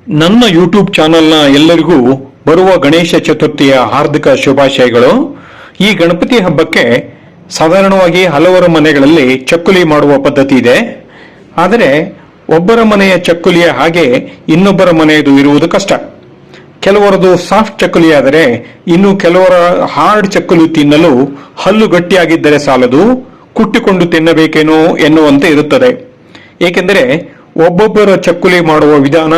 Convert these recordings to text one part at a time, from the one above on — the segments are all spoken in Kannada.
ನನ್ನ ಯೂಟ್ಯೂಬ್ ಚಾನೆಲ್ನ ಎಲ್ಲರಿಗೂ ಬರುವ ಗಣೇಶ ಚತುರ್ಥಿಯ ಹಾರ್ದಿಕ ಶುಭಾಶಯಗಳು. ಈ ಗಣಪತಿ ಹಬ್ಬಕ್ಕೆ ಸಾಧಾರಣವಾಗಿ ಹಲವರ ಮನೆಗಳಲ್ಲಿ ಚಕ್ಕುಲಿ ಮಾಡುವ ಪದ್ಧತಿ ಇದೆ. ಆದರೆ ಒಬ್ಬರ ಮನೆಯ ಚಕ್ಕುಲಿಯ ಹಾಗೆ ಇನ್ನೊಬ್ಬರ ಮನೆಯದು ಇರುವುದು ಕಷ್ಟ. ಕೆಲವರದು ಸಾಫ್ಟ್ ಚಕ್ಕುಲಿ ಆದರೆ ಇನ್ನು ಕೆಲವರ ಹಾರ್ಡ್ ಚಕ್ಕುಲಿ ತಿನ್ನಲು ಹಲ್ಲು ಗಟ್ಟಿಯಾಗಿದ್ದರೆ ಸಾಲದು, ಕುಟ್ಟಿಕೊಂಡು ತಿನ್ನಬೇಕೇನೋ ಎನ್ನುವಂತೆ ಇರುತ್ತದೆ. ಏಕೆಂದರೆ ಒಬ್ಬೊಬ್ಬರ ಚಕ್ಕುಲಿ ಮಾಡುವ ವಿಧಾನ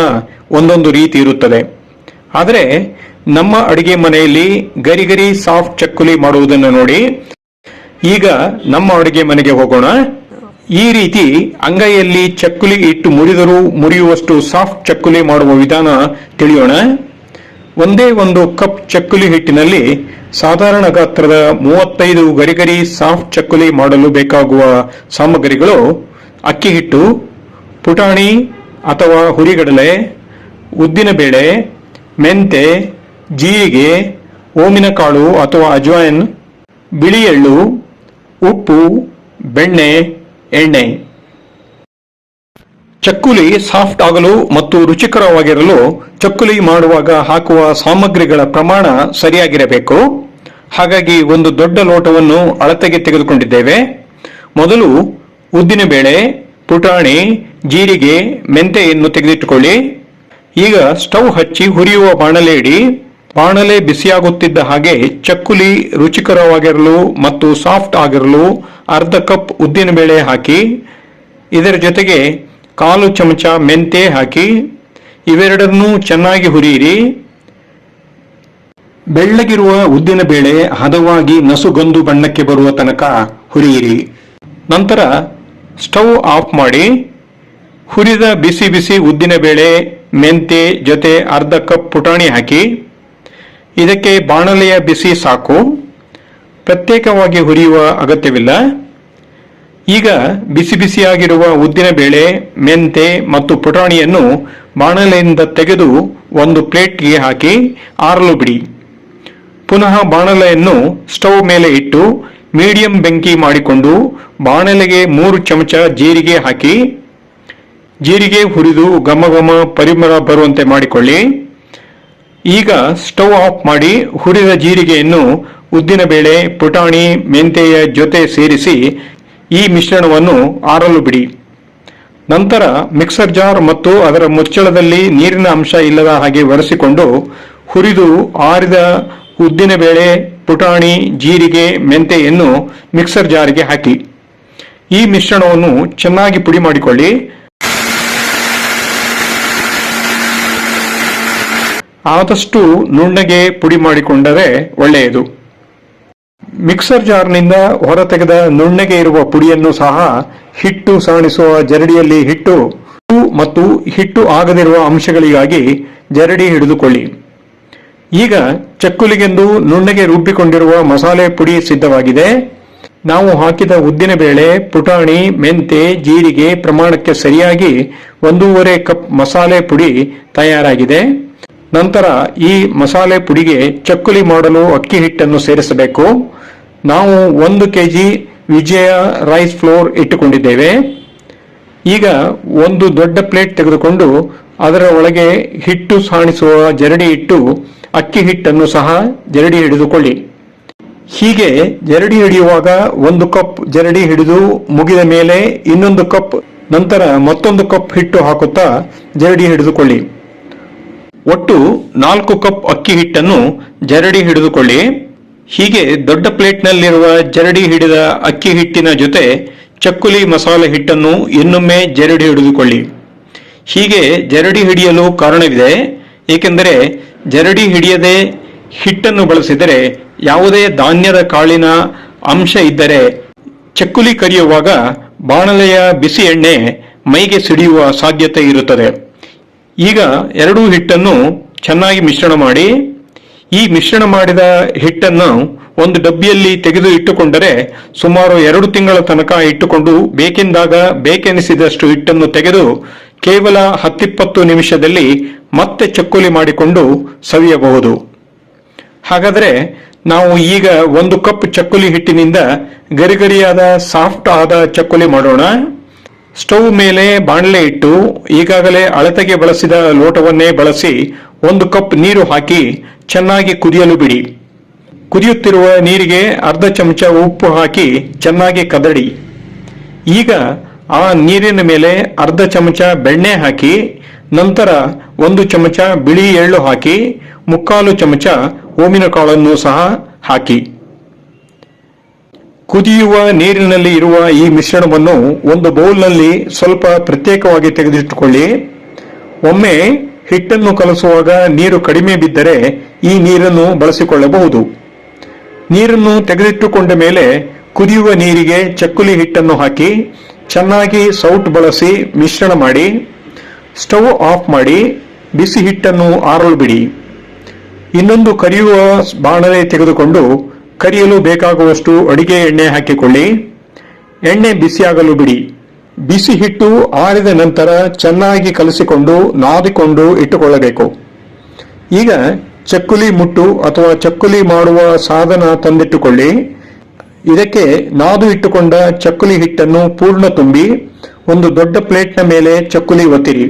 ಒಂದೊಂದು ರೀತಿ ಇರುತ್ತದೆ. ಆದರೆ ನಮ್ಮ ಅಡಿಗೆ ಮನೆಯಲ್ಲಿ ಗರಿ ಸಾಫ್ಟ್ ಚಕ್ಕುಲಿ ಮಾಡುವುದನ್ನು ನೋಡಿ ಈಗ ನಮ್ಮ ಅಡಿಗೆ ಮನೆಗೆ ಹೋಗೋಣ. ಈ ರೀತಿ ಅಂಗೈಯಲ್ಲಿ ಚಕ್ಕುಲಿ ಇಟ್ಟು ಮುರಿದರೂ ಮುರಿಯುವಷ್ಟು ಸಾಫ್ಟ್ ಚಕ್ಕುಲಿ ಮಾಡುವ ವಿಧಾನ ತಿಳಿಯೋಣ. ಒಂದೇ ಒಂದು ಕಪ್ ಚಕ್ಕುಲಿ ಹಿಟ್ಟಿನಲ್ಲಿ ಸಾಧಾರಣ ಗಾತ್ರದ 35 ಗರಿ ಸಾಫ್ಟ್ ಚಕ್ಕುಲಿ ಮಾಡಲು ಬೇಕಾಗುವ ಸಾಮಗ್ರಿಗಳು: ಅಕ್ಕಿ ಹಿಟ್ಟು, ಪುಟಾಣಿ ಅಥವಾ ಹುರಿಗಡಲೆ, ಉದ್ದಿನಬೇಳೆ, ಮೆಂತೆ, ಜೀರಿಗೆ, ಓಮಿನಕಾಳು ಅಥವಾ ಅಜ್ವಾಯಿನ್, ಬಿಳಿ ಎಳ್ಳು, ಉಪ್ಪು, ಬೆಣ್ಣೆ, ಎಣ್ಣೆ. ಚಕ್ಕುಲಿ ಸಾಫ್ಟ್ ಆಗಲು ಮತ್ತು ರುಚಿಕರವಾಗಿರಲು ಚಕ್ಕುಲಿ ಮಾಡುವಾಗ ಹಾಕುವ ಸಾಮಗ್ರಿಗಳ ಪ್ರಮಾಣ ಸರಿಯಾಗಿರಬೇಕು. ಹಾಗಾಗಿ ಒಂದು ದೊಡ್ಡ ಲೋಟವನ್ನು ಅಳತೆಗೆ ತೆಗೆದುಕೊಂಡಿದ್ದೇವೆ. ಮೊದಲು ಉದ್ದಿನಬೇಳೆ, ಪುಟಾಣಿ, ಜೀರಿಗೆ, ಮೆಂತೆಯನ್ನು ತೆಗೆದಿಟ್ಟುಕೊಳ್ಳಿ. ಈಗ ಸ್ಟವ್ ಹಚ್ಚಿ ಹುರಿಯುವ ಬಾಣಲೆ ಇಡಿ. ಬಾಣಲೆ ಬಿಸಿಯಾಗುತ್ತಿದ್ದ ಹಾಗೆ ಚಕ್ಕುಲಿ ರುಚಿಕರವಾಗಿರಲು ಮತ್ತು ಸಾಫ್ಟ್ ಆಗಿರಲು ಅರ್ಧ ಕಪ್ ಉದ್ದಿನಬೇಳೆ ಹಾಕಿ, ಇದರ ಜೊತೆಗೆ 1/4 ಚಮಚ ಮೆಂತೆ ಹಾಕಿ ಇವೆರಡನ್ನೂ ಚೆನ್ನಾಗಿ ಹುರಿಯಿರಿ. ಬೆಳ್ಳಗಿರುವ ಉದ್ದಿನಬೇಳೆ ಹದವಾಗಿ ನಸುಗಂದು ಬಣ್ಣಕ್ಕೆ ಬರುವ ತನಕ ಹುರಿಯಿರಿ. ನಂತರ ಸ್ಟವ್ ಆಫ್ ಮಾಡಿ ಹುರಿದ ಬಿಸಿ ಬಿಸಿ ಉದ್ದಿನಬೇಳೆ, ಮೆಂತೆ ಜೊತೆ ಅರ್ಧ ಕಪ್ ಪುಟಾಣಿ ಹಾಕಿ. ಇದಕ್ಕೆ ಬಾಣಲೆಯ ಬಿಸಿ ಸಾಕು, ಪ್ರತ್ಯೇಕವಾಗಿ ಹುರಿಯುವ ಅಗತ್ಯವಿಲ್ಲ. ಈಗ ಬಿಸಿ ಬಿಸಿಯಾಗಿರುವ ಉದ್ದಿನಬೇಳೆ, ಮೆಂತೆ ಮತ್ತು ಪುಟಾಣಿಯನ್ನು ಬಾಣಲೆಯಿಂದ ತೆಗೆದು ಒಂದು ಪ್ಲೇಟ್ಗೆ ಹಾಕಿ ಆರಲು ಬಿಡಿ. ಪುನಃ ಬಾಣಲೆಯನ್ನು ಸ್ಟವ್ ಮೇಲೆ ಇಟ್ಟು ಮೀಡಿಯಂ ಬೆಂಕಿ ಮಾಡಿಕೊಂಡು ಬಾಣಲೆಗೆ 3 ಚಮಚ ಜೀರಿಗೆ ಹಾಕಿ ಜೀರಿಗೆ ಹುರಿದು ಘಮ ಪರಿಮಳ ಬರುವಂತೆ ಮಾಡಿಕೊಳ್ಳಿ. ಈಗ ಸ್ಟವ್ ಆಫ್ ಮಾಡಿ ಹುರಿದ ಜೀರಿಗೆಯನ್ನು ಉದ್ದಿನಬೇಳೆ, ಪುಟಾಣಿ, ಮೆಂತೆಯ ಜೊತೆ ಸೇರಿಸಿ ಈ ಮಿಶ್ರಣವನ್ನು ಆರಲು ಬಿಡಿ. ನಂತರ ಮಿಕ್ಸರ್ ಜಾರ್ ಮತ್ತು ಅದರ ಮುಚ್ಚಳದಲ್ಲಿ ನೀರಿನ ಅಂಶ ಇಲ್ಲದ ಹಾಗೆ ಒರೆಸಿಕೊಂಡು ಹುರಿದು ಆರಿದ ಉದ್ದಿನಬೇಳೆ, ಪುಟಾಣಿ, ಜೀರಿಗೆ, ಮೆಂತೆಯನ್ನು ಮಿಕ್ಸರ್ ಜಾರ್ಗೆ ಹಾಕಿ ಈ ಮಿಶ್ರಣವನ್ನು ಚೆನ್ನಾಗಿ ಪುಡಿ ಮಾಡಿಕೊಳ್ಳಿ. ಆದಷ್ಟು ನುಣ್ಣಗೆ ಪುಡಿ ಮಾಡಿಕೊಂಡರೆ ಒಳ್ಳೆಯದು. ಮಿಕ್ಸರ್ ಜಾರ್ನಿಂದ ಹೊರತೆಗೆದ ನುಣ್ಣಗೆ ಇರುವ ಪುಡಿಯನ್ನು ಸಹ ಹಿಟ್ಟು ಸಾಣಿಸುವ ಜರಡಿಯಲ್ಲಿ ಹಿಟ್ಟು ಮತ್ತು ಹಿಟ್ಟು ಆಗದಿರುವ ಅಂಶಗಳಿಗಾಗಿ ಜರಡಿ ಹಿಡಿದುಕೊಳ್ಳಿ. ಈಗ ಚಕ್ಕುಲಿಗೆಂದು ನುಣ್ಣಗೆ ರುಬ್ಬಿಕೊಂಡಿರುವ ಮಸಾಲೆ ಪುಡಿ ಸಿದ್ಧವಾಗಿದೆ. ನಾವು ಹಾಕಿದ ಉದ್ದಿನಬೇಳೆ, ಪುಟಾಣಿ, ಮೆಂತೆ, ಜೀರಿಗೆ ಪ್ರಮಾಣಕ್ಕೆ ಸರಿಯಾಗಿ 1.5 ಕಪ್ ಮಸಾಲೆ ಪುಡಿ ತಯಾರಾಗಿದೆ. ನಂತರ ಈ ಮಸಾಲೆ ಪುಡಿಗೆ ಚಕ್ಕುಲಿ ಮಾಡಲು ಅಕ್ಕಿ ಹಿಟ್ಟನ್ನು ಸೇರಿಸಬೇಕು. ನಾವು 1 kg ವಿಜಯ ರೈಸ್ ಫ್ಲೋರ್ ಇಟ್ಟುಕೊಂಡಿದ್ದೇವೆ. ಈಗ ಒಂದು ದೊಡ್ಡ ಪ್ಲೇಟ್ ತೆಗೆದುಕೊಂಡು ಅದರ ಒಳಗೆ ಹಿಟ್ಟು ಸಾಣಿಸುವ ಜರಡಿ ಇಟ್ಟು ಅಕ್ಕಿ ಹಿಟ್ಟನ್ನು ಸಹ ಜರಡಿ ಹಿಡಿದುಕೊಳ್ಳಿ. ಹೀಗೆ ಜರಡಿ ಹಿಡಿಯುವಾಗ 1 ಕಪ್ ಜರಡಿ ಹಿಡಿದು ಮುಗಿದ ಮೇಲೆ ಇನ್ನೊಂದು ಕಪ್, ನಂತರ ಮತ್ತೊಂದು ಕಪ್ ಹಿಟ್ಟು ಹಾಕುತ್ತಾ ಜರಡಿ ಹಿಡಿದುಕೊಳ್ಳಿ. ಒಟ್ಟು 4 ಕಪ್ ಅಕ್ಕಿ ಹಿಟ್ಟನ್ನು ಜರಡಿ ಹಿಡಿದುಕೊಳ್ಳಿ. ಹೀಗೆ ದೊಡ್ಡ ಪ್ಲೇಟ್ನಲ್ಲಿರುವ ಜರಡಿ ಹಿಡಿದ ಅಕ್ಕಿ ಹಿಟ್ಟಿನ ಜೊತೆ ಚಕ್ಕುಲಿ ಮಸಾಲೆ ಹಿಟ್ಟನ್ನು ಇನ್ನೊಮ್ಮೆ ಜರಡಿ ಹಿಡಿದುಕೊಳ್ಳಿ. ಹೀಗೆ ಜರಡಿ ಹಿಡಿಯಲು ಕಾರಣವಿದೆ. ಏಕೆಂದರೆ ಜರಡಿ ಹಿಡಿಯದೆ ಹಿಟ್ಟನ್ನು ಬಳಸಿದರೆ ಯಾವುದೇ ಧಾನ್ಯದ ಕಾಳಿನ ಅಂಶ ಇದ್ದರೆ ಚಕ್ಕುಲಿ ಕರಿಯುವಾಗ ಬಾಣಲೆಯ ಬಿಸಿ ಎಣ್ಣೆ ಮೈಗೆ ಸಿಡಿಯುವ ಸಾಧ್ಯತೆ ಇರುತ್ತದೆ. ಈಗ ಎರಡೂ ಹಿಟ್ಟನ್ನು ಚೆನ್ನಾಗಿ ಮಿಶ್ರಣ ಮಾಡಿ. ಈ ಮಿಶ್ರಣ ಮಾಡಿದ ಹಿಟ್ಟನ್ನು ಒಂದು ಡಬ್ಬಿಯಲ್ಲಿ ತೆಗೆದು ಇಟ್ಟುಕೊಂಡರೆ ಸುಮಾರು 2 ತಿಂಗಳ ತನಕ ಇಟ್ಟುಕೊಂಡು ಬೇಕೆಂದಾಗ ಬೇಕೆನಿಸಿದಷ್ಟು ಹಿಟ್ಟನ್ನು ತೆಗೆದು ಕೇವಲ 10-20 ನಿಮಿಷದಲ್ಲಿ ಮತ್ತೆ ಚಕ್ಕುಲಿ ಮಾಡಿಕೊಂಡು ಸವಿಯಬಹುದು. ಹಾಗಾದರೆ ನಾವು ಈಗ 1 ಕಪ್ ಚಕ್ಕುಲಿ ಹಿಟ್ಟಿನಿಂದ ಗರಿಗರಿಯಾದ ಸಾಫ್ಟ್ ಆದ ಚಕ್ಕುಲಿ ಮಾಡೋಣ. ಸ್ಟವ್ ಮೇಲೆ ಬಾಣಲೆ ಇಟ್ಟು ಈಗಾಗಲೇ ಅಳತೆಗೆ ಬಳಸಿದ ಲೋಟವನ್ನೇ ಬಳಸಿ 1 ಕಪ್ ನೀರು ಹಾಕಿ ಚೆನ್ನಾಗಿ ಕುದಿಯಲು ಬಿಡಿ. ಕುದಿಯುತ್ತಿರುವ ನೀರಿಗೆ ಅರ್ಧ ಚಮಚ ಉಪ್ಪು ಹಾಕಿ ಚೆನ್ನಾಗಿ ಕದಡಿ. ಈಗ ಆ ನೀರಿನ ಮೇಲೆ ಅರ್ಧ ಚಮಚ ಬೆಣ್ಣೆ ಹಾಕಿ ನಂತರ 1 ಚಮಚ ಬಿಳಿ ಎಳ್ಳು ಹಾಕಿ 3/4 ಚಮಚ ಓಮಿನ ಕಾಳನ್ನು ಸಹ ಹಾಕಿ. ಕುದಿಯುವ ನೀರಿನಲ್ಲಿ ಇರುವ ಈ ಮಿಶ್ರಣವನ್ನು ಒಂದು ಬೌಲ್ನಲ್ಲಿ ಸ್ವಲ್ಪ ಪ್ರತ್ಯೇಕವಾಗಿ ತೆಗೆದಿಟ್ಟುಕೊಳ್ಳಿ. ಒಮ್ಮೆ ಹಿಟ್ಟನ್ನು ಕಲಸುವಾಗ ನೀರು ಕಡಿಮೆ ಬಿದ್ದರೆ ಈ ನೀರನ್ನು ಬಳಸಿಕೊಳ್ಳಬಹುದು. ನೀರನ್ನು ತೆಗೆದಿಟ್ಟುಕೊಂಡ ಮೇಲೆ ಕುದಿಯುವ ನೀರಿಗೆ ಚಕ್ಕುಲಿ ಹಿಟ್ಟನ್ನು ಹಾಕಿ ಚೆನ್ನಾಗಿ ಸೌಟ್ ಬಳಸಿ ಮಿಶ್ರಣ ಮಾಡಿ ಸ್ಟವ್ ಆಫ್ ಮಾಡಿ ಬಿಸಿ ಹಿಟ್ಟನ್ನು ಆರಲು ಬಿಡಿ. ಇನ್ನೊಂದು ಕರಿಯುವ ಬಾಣಲೆ ತೆಗೆದುಕೊಂಡು ಕರಿಯಲು ಬೇಕಾಗುವಷ್ಟು ಅಡಿಗೆ ಎಣ್ಣೆ ಹಾಕಿಕೊಳ್ಳಿ. ಎಣ್ಣೆ ಬಿಸಿಯಾಗಲು ಬಿಡಿ. ಬಿಸಿ ಹಿಟ್ಟು ಆರಿದ ನಂತರ ಚೆನ್ನಾಗಿ ಕಲಸಿಕೊಂಡು ನಾದಿಕೊಂಡು ಇಟ್ಟುಕೊಳ್ಳಬೇಕು. ಈಗ ಚಕ್ಕುಲಿ ಮುಟ್ಟು ಅಥವಾ ಚಕ್ಕುಲಿ ಮಾಡುವ ಸಾಧನ ತಂದಿಟ್ಟುಕೊಳ್ಳಿ. ಇದಕ್ಕೆ ನಾದು ಇಟ್ಟುಕೊಂಡ ಚಕ್ಕುಲಿ ಹಿಟ್ಟನ್ನು ಪೂರ್ಣ ತುಂಬಿ ಒಂದು ದೊಡ್ಡ ಪ್ಲೇಟ್ನ ಮೇಲೆ ಚಕ್ಕುಲಿ ಒತ್ತಿರಿ.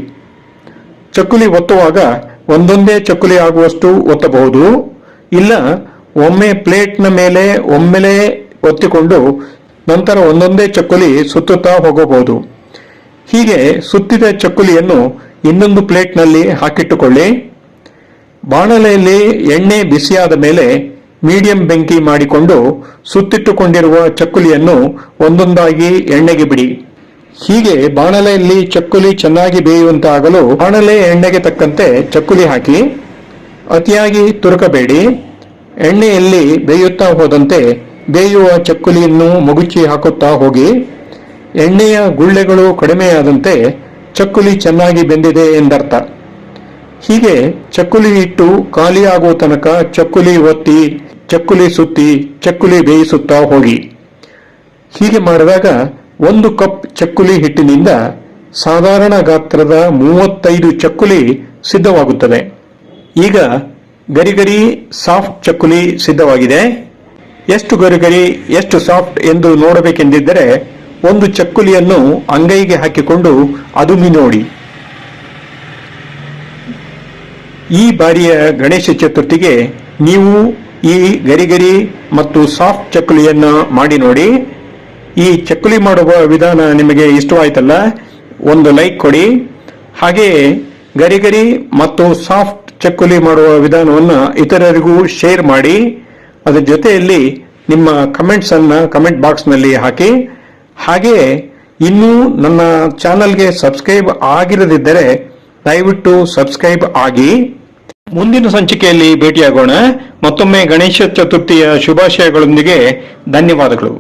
ಚಕ್ಕುಲಿ ಒತ್ತುವಾಗ ಒಂದೊಂದೇ ಚಕ್ಕುಲಿ ಆಗುವಷ್ಟು ಒತ್ತಬಹುದು. ಇಲ್ಲ ಒಮ್ಮೆ ಪ್ಲೇಟ್ನ ಮೇಲೆ ಒಮ್ಮೆಲೆ ಒತ್ತಿಕೊಂಡು ನಂತರ ಒಂದೊಂದೇ ಚಕ್ಕುಲಿ ಸುತ್ತುತ್ತಾ ಹೋಗಬಹುದು. ಹೀಗೆ ಸುತ್ತಿದ ಚಕ್ಕುಲಿಯನ್ನು ಇನ್ನೊಂದು ಪ್ಲೇಟ್ನಲ್ಲಿ ಹಾಕಿಟ್ಟುಕೊಳ್ಳಿ. ಬಾಣಲೆಯಲ್ಲಿ ಎಣ್ಣೆ ಬಿಸಿಯಾದ ಮೇಲೆ ಮೀಡಿಯಂ ಬೆಂಕಿ ಮಾಡಿಕೊಂಡು ಸುತ್ತಿಟ್ಟುಕೊಂಡಿರುವ ಚಕ್ಕುಲಿಯನ್ನು ಒಂದೊಂದಾಗಿ ಎಣ್ಣೆಗೆ ಬಿಡಿ. ಹೀಗೆ ಬಾಣಲೆಯಲ್ಲಿ ಚಕ್ಕುಲಿ ಚೆನ್ನಾಗಿ ಬೇಯುವಂತಾಗಲು ಬಾಣಲೆ ಎಣ್ಣೆಗೆ ತಕ್ಕಂತೆ ಚಕ್ಕುಲಿ ಹಾಕಿ. ಅತಿಯಾಗಿ ತುರುಕಬೇಡಿ. ಎಣ್ಣೆಯಲ್ಲಿ ಬೇಯುತ್ತಾ ಹೋದಂತೆ ಬೇಯುವ ಚಕ್ಕುಲಿಯನ್ನು ಮಗುಚಿ ಹಾಕುತ್ತಾ ಹೋಗಿ. ಎಣ್ಣೆಯ ಗುಳ್ಳೆಗಳು ಕಡಿಮೆಯಾದಂತೆ ಚಕ್ಕುಲಿ ಚೆನ್ನಾಗಿ ಬೆಂದಿದೆ ಎಂದರ್ಥ. ಹೀಗೆ ಚಕ್ಕುಲಿ ಹಿಟ್ಟು ಖಾಲಿಯಾಗುವ ತನಕ ಚಕ್ಕುಲಿ ಒತ್ತಿ ಚಕ್ಕುಲಿ ಸುತ್ತಿ ಚಕ್ಕುಲಿ ಬೇಯಿಸುತ್ತಾ ಹೋಗಿ. ಹೀಗೆ ಮಾಡಿದಾಗ 1 ಕಪ್ ಚಕ್ಕುಲಿ ಹಿಟ್ಟಿನಿಂದ ಸಾಧಾರಣ ಗಾತ್ರದ 35 ಚಕ್ಕುಲಿ ಸಿದ್ಧವಾಗುತ್ತದೆ. ಈಗ ಗರಿಗರಿ ಸಾಫ್ಟ್ ಚಕ್ಕುಲಿ ಸಿದ್ಧವಾಗಿದೆ. ಎಷ್ಟು ಗರಿಗರಿ ಎಷ್ಟು ಸಾಫ್ಟ್ ಎಂದು ನೋಡಬೇಕೆಂದಿದ್ದರೆ ಒಂದು ಚಕ್ಕುಲಿಯನ್ನು ಅಂಗೈಗೆ ಹಾಕಿಕೊಂಡು ಅದುಮಿ ನೋಡಿ. ಈ ಬಾರಿಯ ಗಣೇಶ ಚತುರ್ಥಿಗೆ ನೀವು ಈ ಗರಿಗರಿ ಮತ್ತು ಸಾಫ್ಟ್ ಚಕ್ಕುಲಿಯನ್ನು ಮಾಡಿ ನೋಡಿ. ಈ ಚಕ್ಕುಲಿ ಮಾಡುವ ವಿಧಾನ ನಿಮಗೆ ಇಷ್ಟವಾಯ್ತಲ್ಲ, ಒಂದು ಲೈಕ್ ಕೊಡಿ. ಹಾಗೆಯೇ ಗರಿಗರಿ ಮತ್ತು ಸಾಫ್ಟ್ ಚಕ್ಕುಲಿ ಮಾಡುವ ವಿಧಾನವನ್ನು ಇತರರಿಗೂ ಶೇರ್ ಮಾಡಿ. ಅದರ ಜೊತೆಯಲ್ಲಿ ನಿಮ್ಮ ಕಮೆಂಟ್ಸ್ ಅನ್ನು ಕಮೆಂಟ್ ಬಾಕ್ಸ್ ನಲ್ಲಿ ಹಾಕಿ. ಹಾಗೆಯೇ ಇನ್ನೂ ನನ್ನ ಚಾನಲ್ಗೆ ಸಬ್ಸ್ಕ್ರೈಬ್ ಆಗಿರದಿದ್ದರೆ ದಯವಿಟ್ಟು ಸಬ್ಸ್ಕ್ರೈಬ್ ಆಗಿ. ಮುಂದಿನ ಸಂಚಿಕೆಯಲ್ಲಿ ಭೇಟಿಯಾಗೋಣ. ಮತ್ತೊಮ್ಮೆ ಗಣೇಶ ಚತುರ್ಥಿಯ ಶುಭಾಶಯಗಳೊಂದಿಗೆ ಧನ್ಯವಾದಗಳು.